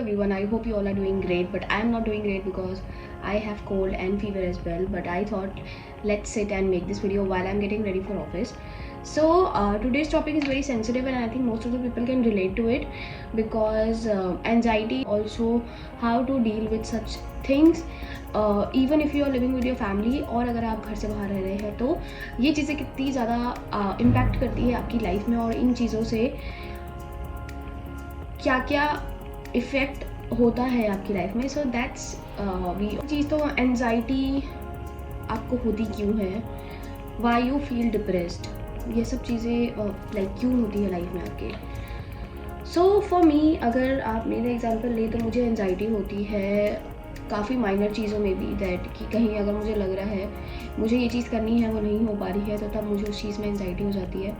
everyone, I hope you all are doing great, but I am not doing great because I have cold and fever as well. But I thought let's sit and make this video while I'm getting ready for office. So today's topic is very sensitive and I think most of the people can relate to it because anxiety, also how to deal with such things. Even if you are living with your family और अगर आप घर से बाहर रह रहे हैं तो ये चीज़ें कितनी ज़्यादा इम्पैक्ट करती है आपकी लाइफ में और इन चीज़ों से क्या क्या इफ़ेक्ट होता है आपकी लाइफ में. सो दैट्स वी चीज़. तो एनजाइटी आपको होती क्यों है, वाई यू फील डिप्रेस्ड, ये सब चीज़ें लाइक क्यों होती है लाइफ में आपके. सो फॉर मी, अगर आप मेरे एग्जांपल ले तो मुझे एनजाइटी होती है काफ़ी माइनर चीज़ों में भी. दैट कि कहीं अगर मुझे लग रहा है मुझे ये चीज़ करनी है वो नहीं हो पा रही है तो तब मुझे उस चीज़ में एनजाइटी हो जाती है.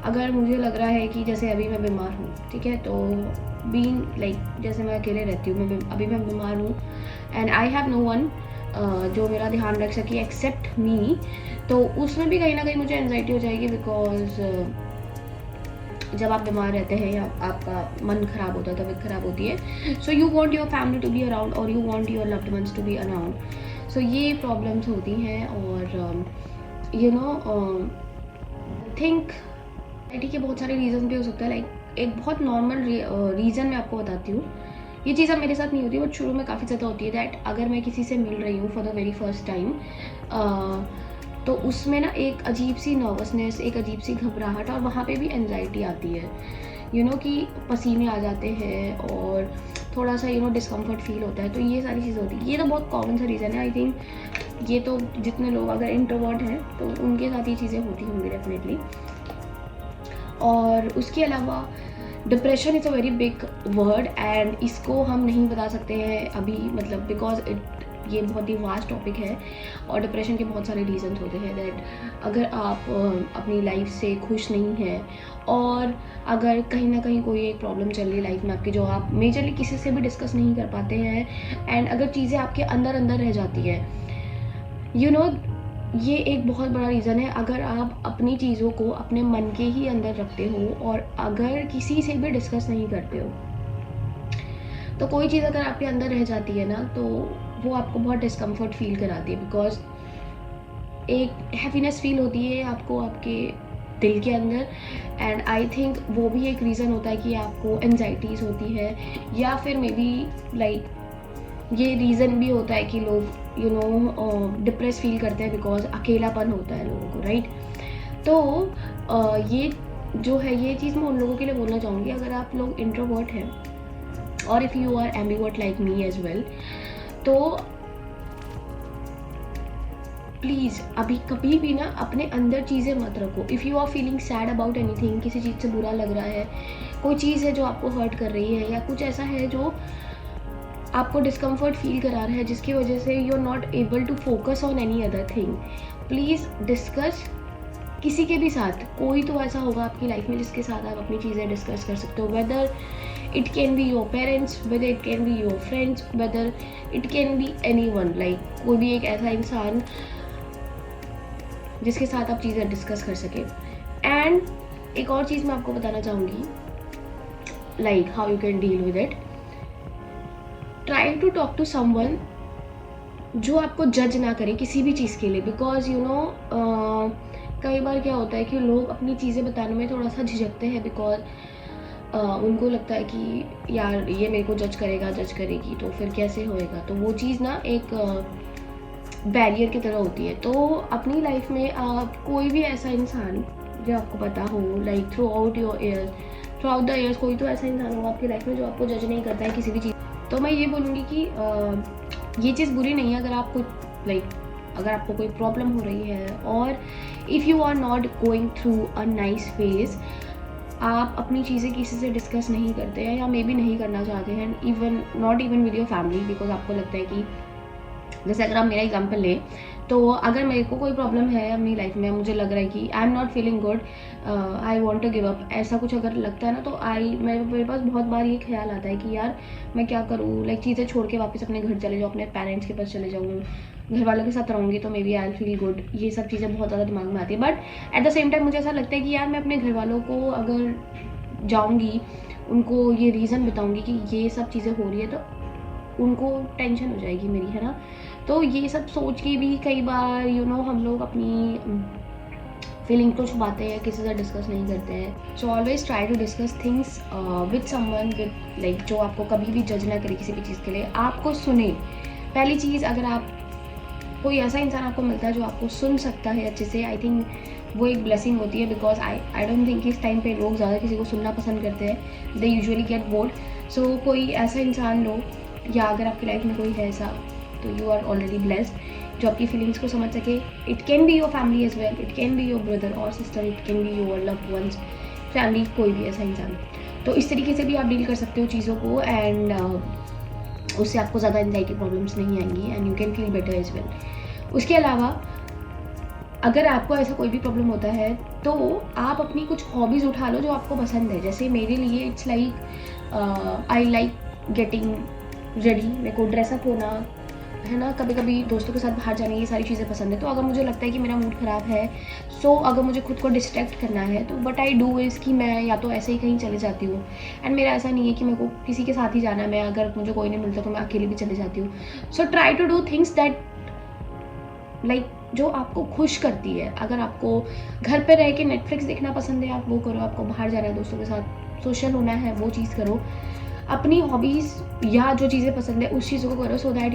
अगर मुझे लग रहा है कि जैसे अभी मैं बीमार हूँ, ठीक है, तो बीइंग लाइक जैसे मैं अकेले रहती हूँ, अभी मैं बीमार हूँ and I have no one जो मेरा ध्यान रख सके एक्सेप्ट मी, तो उसमें भी कहीं ना कहीं मुझे एनजाइटी हो जाएगी. बिकॉज जब आप बीमार रहते हैं या आपका मन ख़राब होता है, तबीयत ख़राब होती है, so you want your family to be around और you want your loved ones to be around. So ये प्रॉब्लम्स होती हैं और यू नो थिंक एनजाइटी के बहुत सारे रीज़न भी हो सकते हैं. लाइक एक बहुत नॉर्मल रीज़न मैं आपको बताती हूँ. ये चीज़ अब मेरे साथ नहीं होती बट शुरू में काफ़ी ज़्यादा होती है. दैट अगर मैं किसी से मिल रही हूँ for the very first time तो उसमें ना एक अजीब सी नर्वसनेस, एक अजीब सी घबराहट और वहाँ पे भी एनजाइटी आती है. यू नो कि पसीने आ जाते हैं और थोड़ा सा डिस्कम्फर्ट फील होता है. तो ये सारी चीज़ें होती है. ये तो बहुत कॉमन सा रीज़न है. आई थिंक ये तो जितने लोग अगर इंट्रोवर्ट हैं तो उनके साथ ये चीज़ें होती होंगी डेफिनेटली. और उसके अलावा depression is a very big word and इसको हम नहीं बता सकते हैं अभी, मतलब बिकॉज ये बहुत ही वास्ट टॉपिक है और डिप्रेशन के बहुत सारे रीज़न्स होते हैं. दैट अगर आप अपनी लाइफ से खुश नहीं हैं और अगर कहीं ना कहीं कोई एक प्रॉब्लम चल रही है लाइफ में आपकी जो आप मेजरली किसी से भी डिस्कस नहीं कर पाते हैं एंड अगर चीज़ें आपके अंदर अंदर रह जाती है, यू नो ये एक बहुत बड़ा रीज़न है. अगर आप अपनी चीज़ों को अपने मन के ही अंदर रखते हो और अगर किसी से भी डिस्कस नहीं करते हो तो कोई चीज़ अगर आपके अंदर रह जाती है ना तो वो आपको बहुत डिस्कम्फर्ट फील कराती है. बिकॉज एक हैप्पीनेस फील होती है आपको आपके दिल के अंदर एंड आई थिंक वो भी एक रीज़न होता है कि आपको एनजाइटीज़ होती है. या फिर मे बी लाइक ये रीज़न भी होता है कि लोग डिप्रेस फील करते हैं बिकॉज अकेलापन होता है लोगों को, राइट. तो ये जो है ये चीज़ मैं उन लोगों के लिए बोलना चाहूँगी अगर आप लोग इंट्रोवर्ट हैं और if you are ambivert like me as well, तो प्लीज़ अभी कभी भी ना अपने अंदर चीज़ें मत रखो. If you are feeling sad about anything, किसी चीज़ से बुरा लग रहा है, कोई चीज़ है जो आपको हर्ट कर रही है या कुछ ऐसा है जो आपको डिस्कम्फर्ट फील करा रहा है जिसकी वजह से you are not able to focus on any other thing, please discuss किसी के भी साथ. कोई तो ऐसा होगा आपकी लाइफ में जिसके साथ आप अपनी चीज़ें डिस्कस कर सकते हो. Whether it can be your parents, whether it can be your friends, whether it can be any one. Like कोई भी एक ऐसा इंसान जिसके साथ आप चीज़ें डिस्कस कर सके. एंड एक और चीज़ मैं आपको बताना चाहूँगी, like how you can deal with it. Try to talk to someone जो आपको जज ना करे किसी भी चीज़ के लिए. बिकॉज कई बार क्या होता है कि लोग अपनी चीज़ें बताने में थोड़ा सा झिझकते हैं बिकॉज उनको लगता है कि यार ये मेरे को जज करेगा, जज करेगी, तो फिर कैसे होएगा. तो वो चीज़ ना एक बैरियर की तरह होती है. तो अपनी लाइफ में आप कोई भी ऐसा इंसान जो आपको पता हो, like through out the years कोई तो ऐसा इंसान हो आपकी लाइफ में जो आपको जज नहीं करता है किसी भी चीज़. तो मैं ये बोलूँगी कि ये चीज़ बुरी नहीं है अगर आपको अगर आपको कोई प्रॉब्लम हो रही है और if you are not going through a nice phase, आप अपनी चीज़ें किसी से डिस्कस नहीं करते हैं या मे बी नहीं करना चाहते हैं, even not even with your family. Because आपको लगता है कि जैसे अगर आप मेरा एग्जांपल लें तो अगर मेरे को कोई प्रॉब्लम है अपनी लाइफ में, मुझे लग रहा है कि I am not feeling good, I want to give up, ऐसा कुछ अगर लगता है ना तो मेरे पास बहुत बार ये ख्याल आता है कि यार मैं क्या करूँ. लाइक चीज़ें छोड़ के वापस अपने घर चले जाऊँ, अपने पेरेंट्स के पास चले जाऊँ, घर वालों के साथ रहूँगी तो maybe I feel good. ये सब चीज़ें बहुत ज़्यादा दिमाग में आती है. But at the same time मुझे ऐसा लगता है कि यार मैं अपने घर वालों को अगर जाऊँगी उनको ये रीज़न बताऊँगी कि ये सब चीज़ें हो रही है, तो उनको टेंशन हो जाएगी मेरी, है ना। तो ये सब सोच के भी कई बार हम लोग अपनी फीलिंग को छुपाते हैं, किसी से डिस्कस नहीं करते हैं। So always try to discuss things with someone with like जो आपको कभी भी जज ना करे किसी भी चीज़ के लिए, आपको सुने। पहली चीज़, अगर आप कोई ऐसा इंसान आपको मिलता है जो आपको सुन सकता है अच्छे से, आई थिंक वो एक ब्लेसिंग होती है। बिकॉज आई डोंट थिंक इस टाइम पे लोग ज़्यादा किसी को सुनना पसंद करते हैं, दे यूजुअली गेट बोर्ड। सो कोई ऐसा इंसान लो, या अगर आपकी लाइफ में कोई है ऐसा, तो यू आर ऑलरेडी ब्लेस्ड, जो आपकी फीलिंग्स को समझ सके। It can be your family as well, it can be your brother और sister, it can be your loved ones, family, कोई भी ऐसा इंसान। तो इस तरीके से भी आप डील कर सकते हो चीज़ों को, एंड उससे आपको ज़्यादा एंजाइटी प्रॉब्लम्स नहीं आएंगी, and you can feel better as well. उसके अलावा अगर आपको ऐसा कोई भी प्रॉब्लम होता है, तो आप अपनी कुछ हॉबीज़ उठा लो जो आपको पसंद है। जैसे मेरे लिए it's like I like getting ready, मेरे को ड्रेसअप होना, है ना, कभी कभी दोस्तों के साथ बाहर जाने, ये सारी चीज़ें पसंद है। तो अगर मुझे लगता है कि मेरा मूड ख़राब है, सो अगर मुझे खुद को डिस्ट्रैक्ट करना है, तो बट आई डू इज़ कि मैं या तो ऐसे ही कहीं चले जाती हूँ। एंड मेरा ऐसा नहीं है कि मेरे को किसी के साथ ही जाना है, मैं अगर मुझे कोई नहीं मिलता तो मैं अकेले भी चले जाती हूँ। So try to do things that like जो आपको खुश करती है। अगर आपको घर पे रह के नेटफ्लिक्स देखना पसंद है, आप वो करो। आपको बाहर जाना है, दोस्तों के साथ सोशल होना है, वो चीज़ करो। अपनी हॉबीज़ या जो चीज़ें पसंद है उस चीज़ों को करो, सो दैट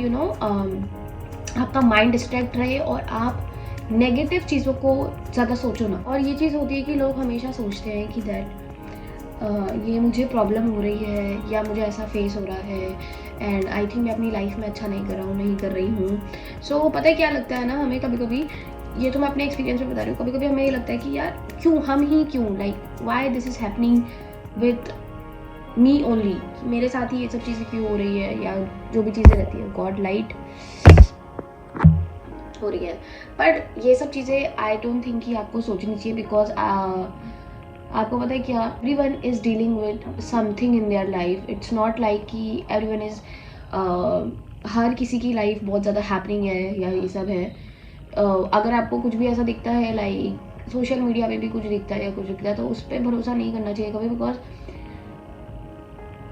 आपका माइंड डिस्ट्रैक्ट रहे और आप नेगेटिव चीज़ों को ज़्यादा सोचो ना। और ये चीज़ होती है कि लोग हमेशा सोचते हैं कि दैट ये मुझे प्रॉब्लम हो रही है या मुझे ऐसा फेस हो रहा है, एंड आई थिंक मैं अपनी लाइफ में अच्छा नहीं कर रहा हूँ, नहीं कर रही हूँ। सो पता है क्या लगता है ना, हमें कभी कभी, ये तो मैं अपने एक्सपीरियंस में बता रही हूँ, कभी कभी हमें ये लगता है कि यार क्यों, हम ही क्यों, like why this is happening with me only, मेरे साथ ही ये सब चीज़ें क्यों हो रही है, या जो भी चीज़ें रहती है, गॉड लाइट हो रही है। पर ये सब चीज़ें आई डोंट थिंक कि आपको सोचनी चाहिए। बिकॉज आपको पता है क्या, everyone is dealing with something in their life. It's not like कि एवरीवन इज़ हर किसी की लाइफ बहुत ज़्यादा हैपनिंग है या ये सब है। अगर आपको कुछ भी ऐसा दिखता है, लाइक सोशल मीडिया पे भी कुछ दिखता है या कुछ दिखता है, तो उस पर भरोसा नहीं करना चाहिए कभी। Because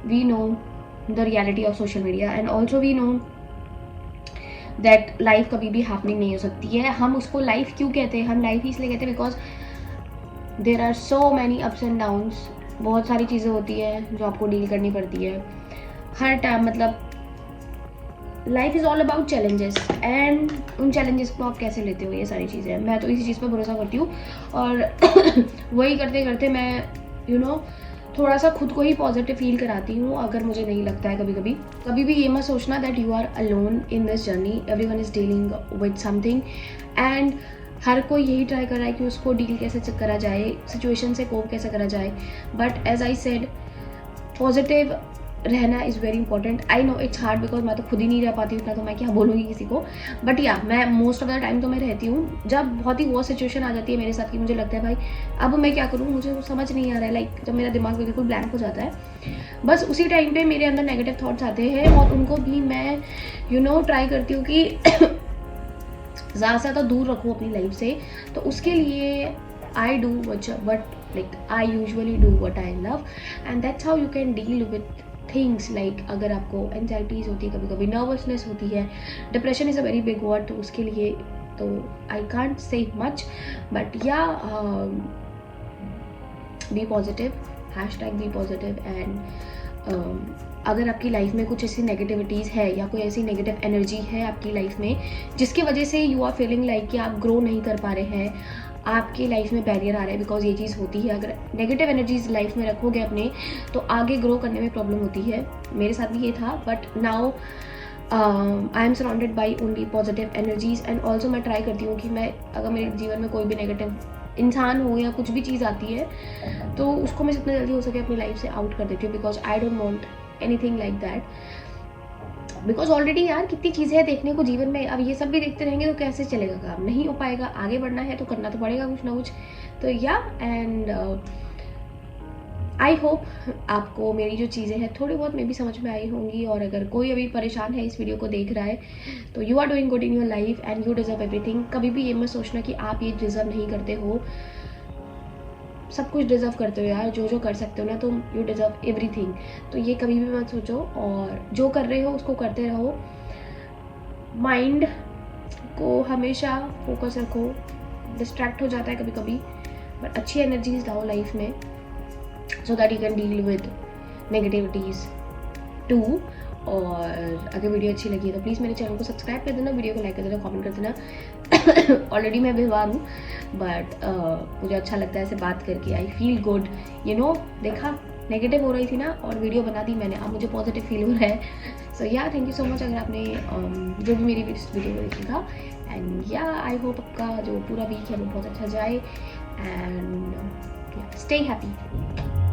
we know the reality of social media, and also we know that life कभी भी हैपनिंग नहीं हो सकती है। हम उसको लाइफ क्यों कहते हैं, हम लाइफ ही इसलिए कहते हैं because there are so many ups and downs. बहुत सारी चीज़ें होती है जो आपको डील करनी पड़ती है हर टाइम। मतलब life is all about challenges, and उन चैलेंजेस को आप कैसे लेते हो, ये सारी चीज़ें। मैं तो इसी चीज़ पर भरोसा करती हूँ, और वही करते करते मैं थोड़ा सा खुद को ही पॉजिटिव फील कराती हूँ। अगर मुझे नहीं लगता है कभी भी ये मत सोचना that you are alone in this journey, everyone is dealing with something, and हर कोई यही ट्राई कर रहा है कि उसको डील कैसे करा जाए, सिचुएशन से कोप कैसे करा जाए। But as I said, positive रहना is very important. I know it's hard because मैं तो खुद ही नहीं रह पाती उतना, तो मैं क्या बोलूँगी किसी को। बट या मैं मोस्ट ऑफ द टाइम तो मैं रहती हूँ। जब बहुत ही वो सिचुएशन आ जाती है मेरे साथ कि मुझे लगता है भाई अब मैं क्या करूँ, मुझे वो समझ नहीं आ रहा है, लाइक जब मेरा दिमाग बिल्कुल ब्लैंक हो जाता है, बस उसी टाइम पे मेरे अंदर नेगेटिव थॉट्स आते हैं, और उनको भी मैं ट्राई करती हूँ कि ज़्यादा से ज़्यादा दूर रखूँ अपनी लाइफ से। तो उसके लिए I do what like I usually do what I love, and that's how you can deal with things. Like अगर आपको एंजाइटीज़ होती है, कभी कभी नर्वसनेस होती है, depression is a very big word, तो उसके लिए तो I can't say much, but yeah be positive, #be positive. And अगर आपकी लाइफ में कुछ ऐसी नेगेटिविटीज़ है या कोई ऐसी नेगेटिव एनर्जी है आपकी लाइफ में जिसकी वजह से यू आर फीलिंग लाइक कि आप ग्रो नहीं कर पा रहे हैं, आपकी लाइफ में बैरियर आ रहा है, बिकॉज ये चीज़ होती है। अगर नेगेटिव एनर्जीज लाइफ में रखोगे अपने, तो आगे ग्रो करने में प्रॉब्लम होती है। मेरे साथ भी ये था, but now I am surrounded by only positive energies. And also मैं ट्राई करती हूँ कि मैं अगर मेरे जीवन में कोई भी नेगेटिव इंसान हो या कुछ भी चीज़ आती है, तो उसको मैं जितना जल्दी हो सके अपनी लाइफ से आउट कर देती हूँ, because I don't want anything like that. Because already यार कितनी चीज़ें हैं देखने को जीवन में, अब ये सब भी देखते रहेंगे तो कैसे चलेगा काम, नहीं हो पाएगा। आगे बढ़ना है तो करना तो पड़ेगा कुछ ना कुछ। तो या एंड आई होप आपको मेरी जो चीज़ें हैं थोड़ी बहुत मे भी समझ में आई होंगी। और अगर कोई अभी परेशान है इस वीडियो को देख रहा है, तो you are doing good in your life and you deserve everything. कभी भी ये मत सोचना कि आप ये डिजर्व नहीं करते हो। सब कुछ डिज़र्व करते हो यार, जो जो कर सकते हो ना तुम, यू डिज़र्व एवरीथिंग। तो ये कभी भी मत सोचो, और जो कर रहे हो उसको करते रहो। माइंड को हमेशा फोकस रखो, डिस्ट्रैक्ट हो जाता है कभी कभी, बट अच्छी एनर्जीज लाओ लाइफ में, so that you can deal with negativities too. और अगर वीडियो अच्छी लगी है तो प्लीज़ मेरे चैनल को सब्सक्राइब कर देना, वीडियो को लाइक कर देना, कमेंट कर देना। ऑलरेडी मैं बीमार हूँ, बट मुझे अच्छा लगता है ऐसे बात करके, आई फील गुड, यू नो। देखा, नेगेटिव हो रही थी ना, और वीडियो बना दी मैंने, अब मुझे पॉजिटिव फील हो रहा है। सो या थैंक यू सो मच अगर आपने जो भी मेरी वीडियो को देखा। एंड या आई होप आपका जो पूरा वीक है वो बहुत अच्छा जाए, एंड स्टे हैप्पी।